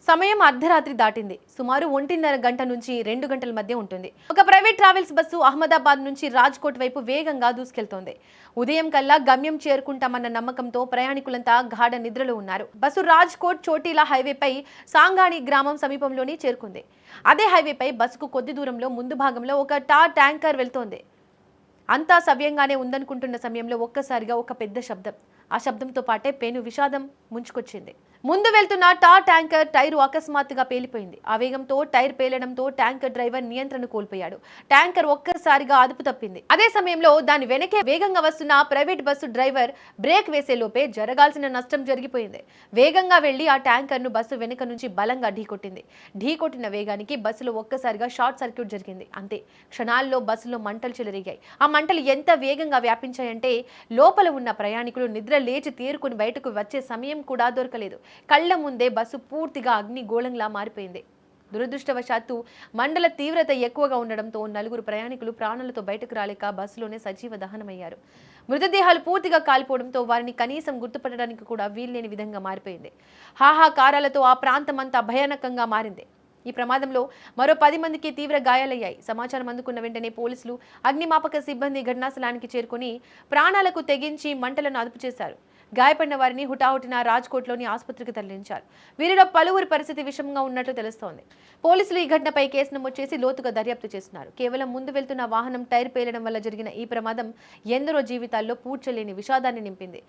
సమయం అర్ధరాత్రి దాటింది. సుమారు 1:30 గంట నుంచి 2 గంటల మధ్య ఉంటుంది. ఒక ప్రైవేట్ ట్రావెల్స్ బస్సు అహ్మదాబాద్ నుంచి రాజ్కోట్ వైపు వేగంగా దూసుకెళ్తోంది. ఉదయం కల్లా గమ్యం చేరుకుంటామన్న నమ్మకంతో ప్రయాణికులంతా గాఢ నిద్రలో ఉన్నారు. బస్సు రాజ్కోట్ చోటీలా హైవేపై సాంగాణి గ్రామం సమీపంలోనే చేరుకుంది. అదే హైవేపై బస్సుకు కొద్ది దూరంలో ముందు భాగంలో ఒక ట్యాంకర్ వెళ్తోంది. అంతా సవ్యంగానే ఉందనుకుంటున్న సమయంలో ఒక్కసారిగా ఒక పెద్ద శబ్దం. ఆ శబ్దంతో పాటే పెను విషాదం ముంచుకొచ్చింది. ముందు వెళ్తున్న ట్యాంకర్ టైరు అకస్మాత్తుగా పేలిపోయింది. ఆ వేగంతో టైర్ పేలడంతో ట్యాంకర్ డ్రైవర్ నియంత్రణ కోల్పోయాడు. ట్యాంకర్ ఒక్కసారిగా అదుపు తప్పింది. అదే సమయంలో దాని వెనకే వేగంగా వస్తున్న ప్రైవేట్ బస్సు డ్రైవర్ బ్రేక్ వేసే లోపే జరగాల్సిన నష్టం జరిగిపోయింది. వేగంగా వెళ్లి ఆ ట్యాంకర్ ను బస్సు వెనుక నుంచి బలంగా ఢీకొట్టింది. ఢీకొట్టిన వేగానికి బస్సులో ఒక్కసారిగా షార్ట్ సర్క్యూట్ జరిగింది. అంతే, క్షణాల్లో బస్సులో మంటలు చెలరేగాయి. ఆ మంటలు ఎంత వేగంగా వ్యాపించాయంటే లోపల ఉన్న ప్రయాణికులు నిద్ర లేచి తేరుకుని బయటకు వచ్చే సమయం కూడా దొరకలేదు. కళ్ల ముందే బస్సు పూర్తిగా అగ్నిగోళంలా మారిపోయింది. దురదృష్టవశాత్తు మంటల తీవ్రత ఎక్కువగా ఉండడంతో నలుగురు ప్రయాణికులు ప్రాణాలతో బయటకు రాలేక బస్సులోనే సజీవ దహనమయ్యారు. మృతదేహాలు పూర్తిగా కాలిపోవడంతో వారిని కనీసం గుర్తుపట్టడానికి కూడా వీల్లేని విధంగా మారిపోయింది. హాహాకారాలతో ఆ ప్రాంతమంతా భయానకంగా మారింది. ఈ ప్రమాదంలో మరో 10 మందికి తీవ్ర గాయాలయ్యాయి. సమాచారం అందుకున్న వెంటనే పోలీసులు, అగ్నిమాపక సిబ్బంది ఘటనాస్థలానికి చేరుకుని ప్రాణాలకు తెగించి మంటలను అదుపు చేశారు. గాయపడిన వారిని హుటాహుటిన రాజ్కోట్లోని ఆసుపత్రికి తరలించారు. వీరిలో పలువురి పరిస్థితి విషమంగా ఉన్నట్లు తెలుస్తోంది. పోలీసులు ఈ ఘటనపై కేసు నమోదు చేసి లోతుగా దర్యాప్తు చేస్తున్నారు. కేవలం ముందు వెళ్తున్న వాహనం టైర్ పేలడం వల్ల జరిగిన ఈ ప్రమాదం ఎందరో జీవితాల్లో పూడ్చలేని విషాదాన్ని నింపింది.